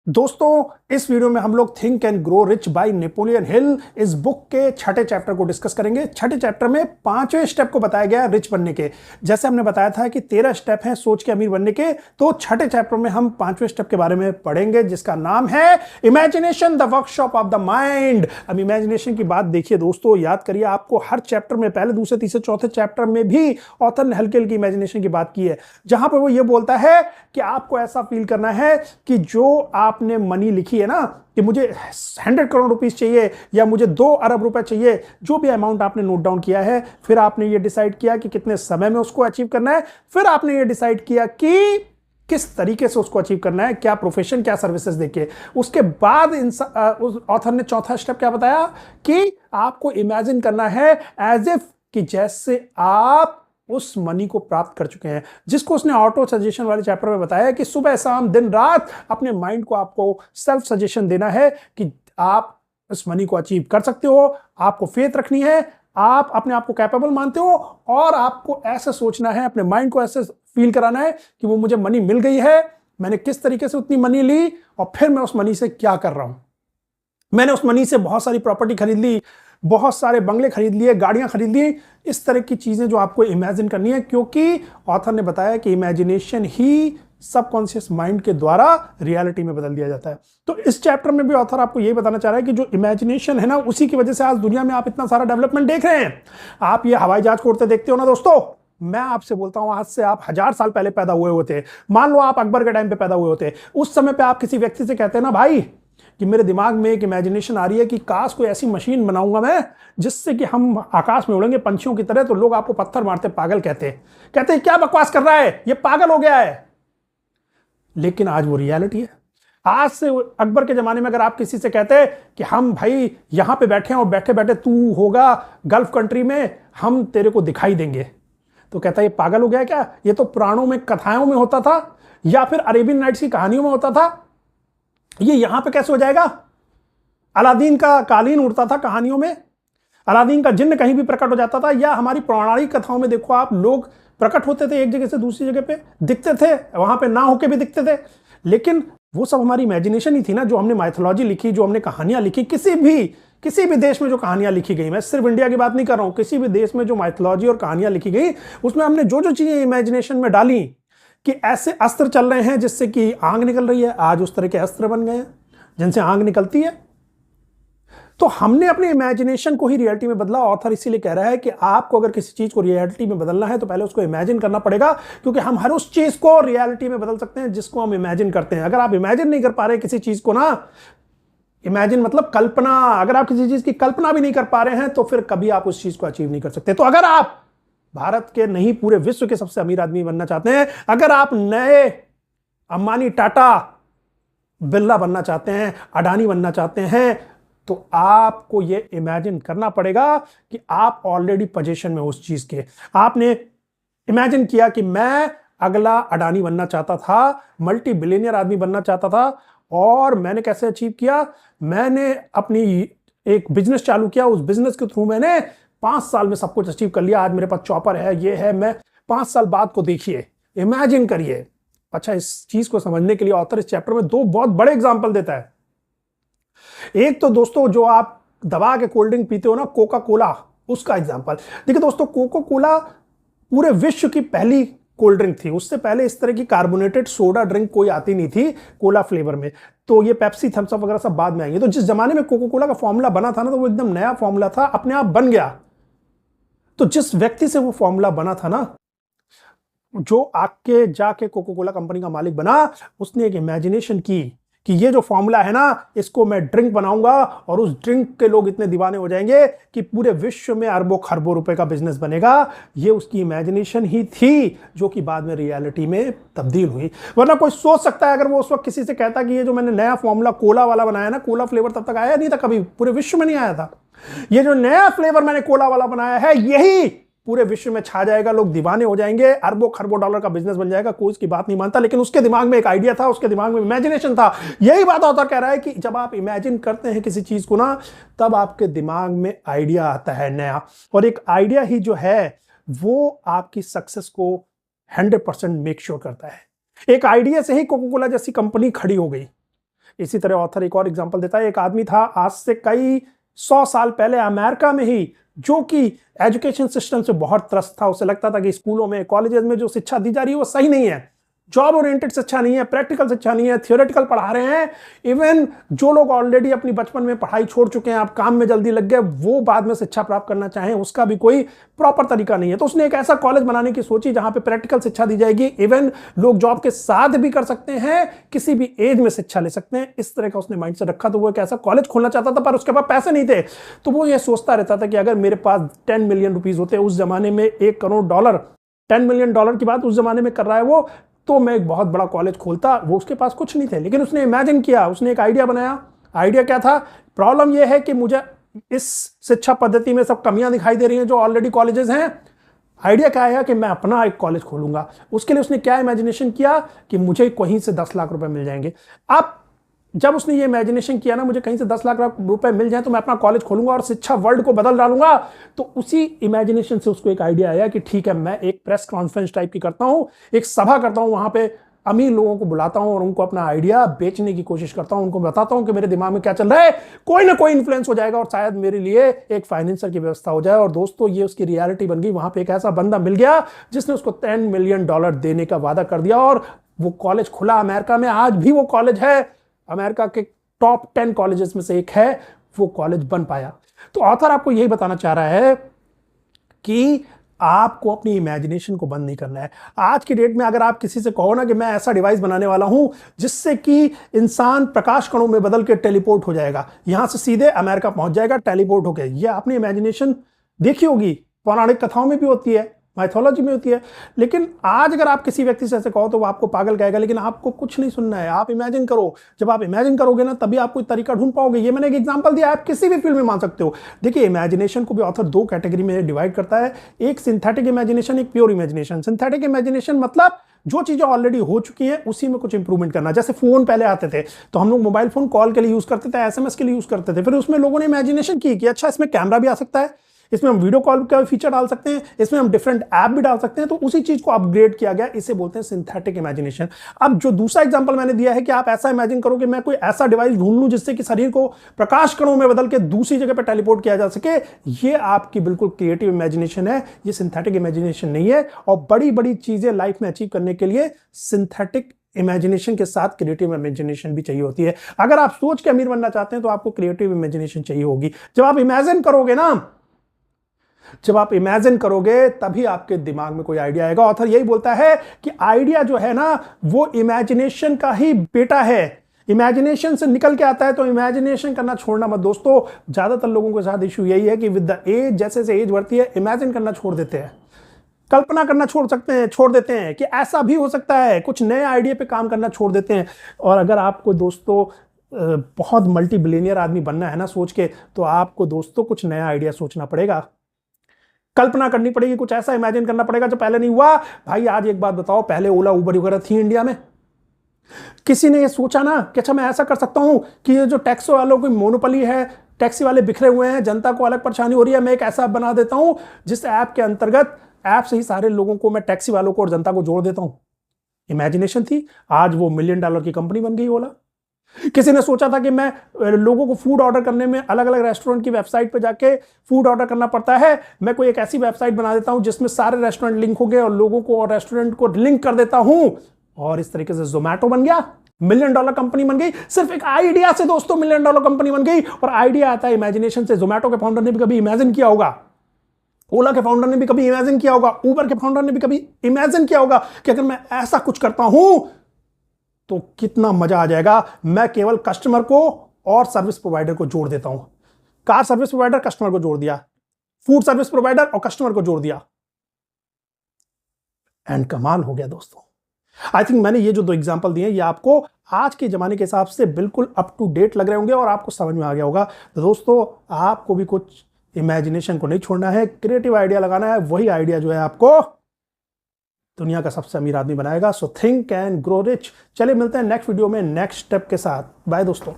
दोस्तों इस वीडियो में हम लोग think and grow rich by Napoleon Hill इस बुक के छठे चैप्टर को डिस्कस करेंगे। छठे चैप्टर में पांचवें स्टेप को बताया गया रिच बनने के। जैसे हमने बताया था कि 13 स्टेप हैं सोच के अमीर बनने के, तो छठे चैप्टर में हम पांचवें स्टेप के बारे में पढ़ेंगे जिसका नाम है imagination, the workshop of the mind. अब इमेजिनेशन की बात देखिए दोस्तों, याद करिए, आपको हर चैप्टर में पहले दूसरे तीसरे चौथे चैप्टर में भी ऑथर ने हल्की हल्की इमेजिनेशन की बात की है, जहां पर वो ये बोलता है कि आपको ऐसा फील करना है कि जो आपने मनी लिखी है ना कि मुझे 100 करोड़ रुपीस चाहिए या मुझे 2 अरब रुपए चाहिए, जो भी अमाउंट आपने नोट डाउन किया है, फिर आपने ये डिसाइड किया कि कितने समय में उसको अचीव करना है, फिर आपने ये डिसाइड किया कि किस तरीके से उसको अचीव करना है, क्या प्रोफेशन, क्या सर्विसेज देके। उसके बाद उस ऑथर ने चौथा स्टेप क्या बताया कि आपको इमेजिन करना है एज इफ कि जैसे आप उस मनी को प्राप्त कर चुके हैं, जिसको उसने ऑटो सजेशन वाले चैप्टर में बताया कि सुबह शाम दिन रात अपने माइंड को आपको सेल्फ सजेशन देना है कि आप इस मनी को अचीव कर सकते हो। आपको फेथ रखनी है, आप अपने आप को कैपेबल मानते हो और आपको ऐसे सोचना है, अपने माइंड को ऐसे फील कराना है कि वो मुझे मनी मिल गई है, मैंने किस तरीके से उतनी मनी ली और फिर मैं उस मनी से क्या कर रहा हूं। मैंने उस मनी से बहुत सारी प्रॉपर्टी खरीद ली, बहुत सारे बंगले खरीद लिए, गाड़ियां खरीद ली, इस तरह की चीजें जो आपको इमेजिन करनी है, क्योंकि ऑथर ने बताया कि इमेजिनेशन ही सबकॉन्शियस माइंड के द्वारा रियलिटी में बदल दिया जाता है। तो इस चैप्टर में भी ऑथर आपको यही बताना चाह रहा है कि जो इमेजिनेशन है ना, उसी की वजह से आज दुनिया में आप इतना सारा डेवलपमेंट देख रहे हैं। आप ये हवाई जहाज को उड़ते देखते हो ना दोस्तों, मैं आपसे बोलता हूं आज से आप 1000 साल पहले पैदा हुए होते, मान लो आप अकबर के टाइम पे पैदा हुए होते, उस समय पे आप किसी व्यक्ति से कहते हैं ना भाई कि मेरे दिमाग में एक इमेजिनेशन आ रही है कि काश कोई ऐसी मशीन बनाऊंगा मैं जिससे कि हम आकाश में उड़ेंगे पंछियों की तरह, तो लोग आपको पत्थर मारते, पागल कहते क्या बकवास कर रहा है, ये पागल हो गया है। लेकिन आज वो रियलिटी है। आज से अकबर के जमाने में अगर आप किसी से कहते कि हम भाई यहां पे बैठे हैं और बैठे बैठे तू होगा गल्फ कंट्री में, हम तेरे को दिखाई देंगे, तो कहता है ये पागल हो गया क्या, ये तो पुराणों में कथाओं में होता था या फिर अरेबियन नाइट्स की कहानियों में होता था, ये यहां पे कैसे हो जाएगा। अलादीन का कालीन उड़ता था कहानियों में, अलादीन का जिन्न कहीं भी प्रकट हो जाता था, या हमारी पौराणिक कथाओं में देखो आप, लोग प्रकट होते थे एक जगह से दूसरी जगह पे, दिखते थे, वहां पे ना होके भी दिखते थे, लेकिन वो सब हमारी इमेजिनेशन ही थी ना। जो हमने माइथोलॉजी लिखी, जो हमने कहानियां लिखी, किसी भी देश में जो कहानियां लिखी गई, मैं सिर्फ इंडिया की बात नहीं कर रहा हूं, किसी भी देश में जो माइथोलॉजी और कहानियां लिखी गई, उसमें हमने जो जो चीजें इमेजिनेशन में डाली कि ऐसे अस्त्र चल रहे हैं जिससे कि आग निकल रही है, आज उस तरह के अस्त्र बन गए हैं जिनसे आग निकलती है। तो हमने अपने इमेजिनेशन को ही रियलिटी में बदला। ऑथर इसीलिए कह रहा है कि आपको अगर किसी चीज को रियलिटी में बदलना है तो पहले उसको इमेजिन करना पड़ेगा, क्योंकि हम हर उस चीज को रियलिटी में बदल सकते हैं जिसको हम इमेजिन करते हैं। अगर आप इमेजिन नहीं कर पा रहे किसी चीज को ना, इमेजिन मतलब कल्पना, अगर आप किसी चीज की कल्पना भी नहीं कर पा रहे हैं तो फिर कभी आप उस चीज को अचीव नहीं कर सकते। तो अगर आप भारत के नहीं पूरे विश्व के सबसे अमीर आदमी बनना चाहते हैं, अगर आप नए अंबानी, टाटा, बिरला बनना चाहते हैं, अडानी बनना चाहते हैं, तो आपको यह इमेजिन करना पड़ेगा कि आप ऑलरेडी पोजीशन में उस चीज के। आपने इमेजिन किया कि मैं अगला अडानी बनना चाहता था, मल्टी बिलियनियर आदमी बनना चाहता था, और मैंने कैसे अचीव किया, मैंने अपनी एक बिजनेस चालू किया, उस बिजनेस के थ्रू मैंने 5 साल में सब कुछ अचीव कर लिया, आज मेरे पास चॉपर है, ये है, मैं 5 साल बाद को देखिए, इमेजिन करिए। अच्छा, इस चीज को समझने के लिए ऑथर इस चैप्टर में 2 बहुत बड़े एग्जांपल देता है। एक तो दोस्तों जो आप दबा के कोल्ड ड्रिंक पीते हो ना, कोका कोला, उसका एग्जांपल देखिए दोस्तों। कोका कोला पूरे विश्व की पहली कोल्ड ड्रिंक थी। उससे पहले इस तरह की कार्बोनेटेड सोडा ड्रिंक कोई आती नहीं थी कोला फ्लेवर में, तो ये पेप्सी, थम्स अप वगैरह सब बाद में आएंगे। तो जिस जमाने में कोका कोला का फॉर्मूला बना था ना, तो वो एकदम नया फॉर्मूला था, अपने आप बन गया। तो जिस व्यक्ति से वो फॉर्मूला बना था ना, जो आके जाके कोका कोला कंपनी का मालिक बना, उसने एक इमेजिनेशन की कि ये जो फॉर्मूला है ना, इसको मैं ड्रिंक बनाऊंगा और उस ड्रिंक के लोग इतने दीवाने हो जाएंगे कि पूरे विश्व में अरबों खरबों रुपए का बिजनेस बनेगा। ये उसकी इमेजिनेशन ही थी, जो कि बाद में रियलिटी में तब्दील हुई। वरना कोई सोच सकता है अगर वो उस वक्त किसी से कहता कि ये जो मैंने नया फॉर्मूला कोला वाला बनाया ना, कोला फ्लेवर तब तक आया नहीं था, कभी पूरे विश्व में नहीं आया था, ये जो नया फ्लेवर मैंने कोला वाला बनाया है, यही पूरे विश्व में छा जाएगा, लोग दीवाने हो जाएंगे, अरबों खरबों डॉलर का बिजनेस बन जाएगा, कोई उसकी बात नहीं मानता। लेकिन उसके दिमाग में एक आइडिया था, उसके दिमाग में इमेजिनेशन था। यही बात ऑथर कह रहा है कि जब आप इमेजिन करते हैं किसी चीज को ना, तब आपके दिमाग में आइडिया आता है नया, और एक आइडिया ही जो है वो आपकी सक्सेस को 100% मेक श्योर करता है। एक आइडिया से ही कोका कोला जैसी कंपनी खड़ी हो गई। इसी तरह ऑथर एक और एग्जांपल देता है, एक आदमी था आज से कई 100 साल पहले अमेरिका में ही, जो कि एजुकेशन सिस्टम से बहुत त्रस्त था। उसे लगता था कि स्कूलों में, कॉलेजेस में जो शिक्षा दी जा रही है वो सही नहीं है, जॉब ओरिएंटेड शिक्षा नहीं है, प्रैक्टिकल शिक्षा नहीं है, थियोरेटिकल पढ़ा रहे हैं। इवन जो लोग ऑलरेडी अपनी बचपन में पढ़ाई छोड़ चुके हैं, आप काम में जल्दी लग गए, वो बाद में शिक्षा प्राप्त करना चाहें, उसका भी कोई प्रॉपर तरीका नहीं है। तो उसने एक ऐसा कॉलेज बनाने की सोची जहां पे प्रैक्टिकल शिक्षा दी जाएगी, इवन लोग जॉब के साथ भी कर सकते हैं, किसी भी एज में शिक्षा ले सकते हैं। इस तरह का उसने माइंड से रखा। तो वो एक ऐसा कॉलेज खोलना चाहता था, पर उसके पास पैसे नहीं थे। तो वो ये सोचता रहता था कि अगर मेरे पास 10 मिलियन रुपीज होते, उस जमाने में $1 करोड़, 10 मिलियन डॉलर की बात उस जमाने में कर रहा है वो, तो मैं एक बहुत बड़ा कॉलेज खोलता। वो उसके पास कुछ नहीं थे, लेकिन उसने इमेजिन किया, उसने एक आइडिया बनाया। आइडिया क्या था? प्रॉब्लम यह है कि मुझे इस शिक्षा पद्धति में सब कमियां दिखाई दे रही हैं जो ऑलरेडी कॉलेजेस हैं। आइडिया क्या आया कि मैं अपना एक कॉलेज खोलूंगा। उसके लिए उसने क्या इमेजिनेशन किया कि मुझे कहीं से 10 लाख रुपए मिल जाएंगे। अब जब उसने ये इमेजिनेशन किया ना, मुझे कहीं से 10 लाख रुपए मिल जाए तो मैं अपना कॉलेज खोलूंगा और शिक्षा वर्ल्ड को बदल डालूंगा, तो उसी इमेजिनेशन से उसको एक आइडिया आया कि ठीक है, मैं एक प्रेस कॉन्फ्रेंस टाइप की करता हूं, एक सभा करता हूं, वहां पे अमीर लोगों को बुलाता हूं और उनको अपना आइडिया बेचने की कोशिश करता हूं, उनको बताता हूं कि मेरे दिमाग में क्या चल रहा है, कोई ना कोई इन्फ्लुएंस हो जाएगा और शायद मेरे लिए एक फाइनेंसर की व्यवस्था हो जाए। और दोस्तों, ये उसकी रियलिटी बन गई। वहां पे एक ऐसा बंदा मिल गया जिसने उसको $10 मिलियन देने का वादा कर दिया और वो कॉलेज खुला अमेरिका में। आज भी वो कॉलेज है अमेरिका के टॉप 10 कॉलेजेस में से एक है, वो कॉलेज बन पाया। तो ऑथर आपको यही बताना चाह रहा है कि आपको अपनी इमेजिनेशन को बंद नहीं करना है। आज की डेट में अगर आप किसी से कहो ना कि मैं ऐसा डिवाइस बनाने वाला हूं जिससे कि इंसान प्रकाश कणों में बदल के टेलीपोर्ट हो जाएगा, यहां से सीधे अमेरिका पहुंच जाएगा टेलीपोर्ट होकर, यह आपने इमेजिनेशन देखी होगी, पौराणिक कथाओं में भी होती है, माइथोलॉजी में होती है। लेकिन आज अगर आप किसी व्यक्ति से ऐसे कहो तो वो आपको पागल कहेगा, लेकिन आपको कुछ नहीं सुनना है, आप इमेजिन करो। जब आप इमेजिन करोगे ना, तभी आप कोई तरीका ढूंढ पाओगे। ये मैंने एक एग्जांपल दिया, आप किसी भी फील्ड में मान सकते हो। देखिए, इमेजिनेशन को भी ऑथर 2 कैटेगरी में डिवाइड करता है, एक सिंथेटिक इमेजिनेशन, एक प्योर इमेजिनेशन। सिंथेटिक इमेजिनेशन मतलब जो चीजें ऑलरेडी हो चुकी हैं उसी में कुछ इंप्रूवमेंट करना। जैसे फोन पहले आते थे तो हम लोग मोबाइल फोन कॉल के लिए यूज करते थे, एसएमएस के लिए यूज करते थे, फिर उसमें लोगों ने इमेजिनेशन की कि अच्छा, इसमें कैमरा भी आ सकता है, इसमें हम वीडियो कॉल का फीचर डाल सकते हैं, इसमें हम डिफरेंट ऐप भी डाल सकते हैं। तो उसी चीज को अपग्रेड किया गया, इसे बोलते हैं सिंथेटिक इमेजिनेशन। अब जो दूसरा एग्जांपल मैंने दिया है कि आप ऐसा इमेजिन करो कि मैं कोई ऐसा डिवाइस ढूंढ लूं जिससे कि शरीर को प्रकाश कणों में बदल के दूसरी जगह पर टेलीपोर्ट किया जा सके, ये आपकी बिल्कुल क्रिएटिव इमेजिनेशन है, ये सिंथेटिक इमेजिनेशन नहीं है। और बड़ी बड़ी चीजें लाइफ में अचीव करने के लिए सिंथेटिक इमेजिनेशन के साथ क्रिएटिव इमेजिनेशन भी चाहिए होती है। अगर आप सोच के अमीर बनना चाहते हैं तो आपको क्रिएटिव इमेजिनेशन चाहिए होगी। जब आप इमेजिन करोगे ना, जब आप इमेजिन करोगे तभी आपके दिमाग में कोई आइडिया आएगा। ऑथर यही बोलता है कि आइडिया जो है ना, वो इमेजिनेशन का ही बेटा है, इमेजिनेशन से निकल के आता है। तो इमेजिनेशन करना छोड़ना मत दोस्तों। ज्यादातर लोगों के साथ इश्यू यही है कि विद द एज, जैसे जैसे एज बढ़ती है, इमेजिन करना छोड़ देते हैं, कल्पना करना छोड़ देते हैं कि ऐसा भी हो सकता है, कुछ नए आइडिया पे काम करना छोड़ देते हैं। और अगर आपको दोस्तों बहुत मल्टी बिलियनियर आदमी बनना है ना सोच के, तो आपको दोस्तों कुछ नया आइडिया सोचना पड़ेगा, कल्पना करनी पड़ेगी, कुछ ऐसा इमेजिन करना पड़ेगा जो पहले नहीं हुआ। भाई आज एक बात बताओ, पहले ओला उबर वगैरह थी इंडिया में? किसी ने ये सोचा ना कि अच्छा मैं ऐसा कर सकता हूं कि ये जो टैक्सी वालों की मोनोपोली है, टैक्सी वाले बिखरे हुए हैं, जनता को अलग परेशानी हो रही है, मैं एक ऐसा ऐप बना देता हूं जिस ऐप के अंतर्गत ऐप से ही सारे लोगों को, मैं टैक्सी वालों को और जनता को जोड़ देता हूं। इमेजिनेशन थी, आज वो $1 मिलियन की कंपनी बन गई ओला। किसी ने सोचा था कि मैं लोगों को फूड ऑर्डर करने में अलग अलग रेस्टोरेंट की वेबसाइट पे जाके फूड ऑर्डर करना पड़ता है, मैं कोई एक ऐसी वेबसाइट बना देता हूं जिसमें सारे रेस्टोरेंट लिंक हो गए और लोगों को और रेस्टोरेंट को लिंक कर देता हूं, और इस तरीके से जोमैटो बन गया, $1 मिलियन कंपनी बन गई। सिर्फ एक आइडिया से दोस्तों $1 मिलियन कंपनी बन गई। और आइडिया आता है इमेजिनेशन से। जोमैटो के फाउंडर ने भी कभी इमेजिन किया होगा, ओला के फाउंडर ने भी कभी इमेजिन किया होगा, उबर के फाउंडर ने भी कभी इमेजिन किया होगा कि अगर मैं ऐसा कुछ करता हूं तो कितना मजा आ जाएगा। मैं केवल कस्टमर को और सर्विस प्रोवाइडर को जोड़ देता हूं। कार सर्विस प्रोवाइडर, कस्टमर को जोड़ दिया, फूड सर्विस प्रोवाइडर और कस्टमर को जोड़ दिया, एंड कमाल हो गया दोस्तों। आई थिंक मैंने ये जो 2 एग्जांपल दिए ये आपको आज के जमाने के हिसाब से बिल्कुल अप टू डेट लग रहे होंगे और आपको समझ में आ गया होगा। तो दोस्तों, आपको भी कुछ इमेजिनेशन को नहीं छोड़ना है, क्रिएटिव आइडिया लगाना है। वही आइडिया जो है आपको दुनिया का सबसे अमीर आदमी बनाएगा। So think and grow rich. चलिए मिलते हैं नेक्स्ट वीडियो में नेक्स्ट स्टेप के साथ। बाय दोस्तों।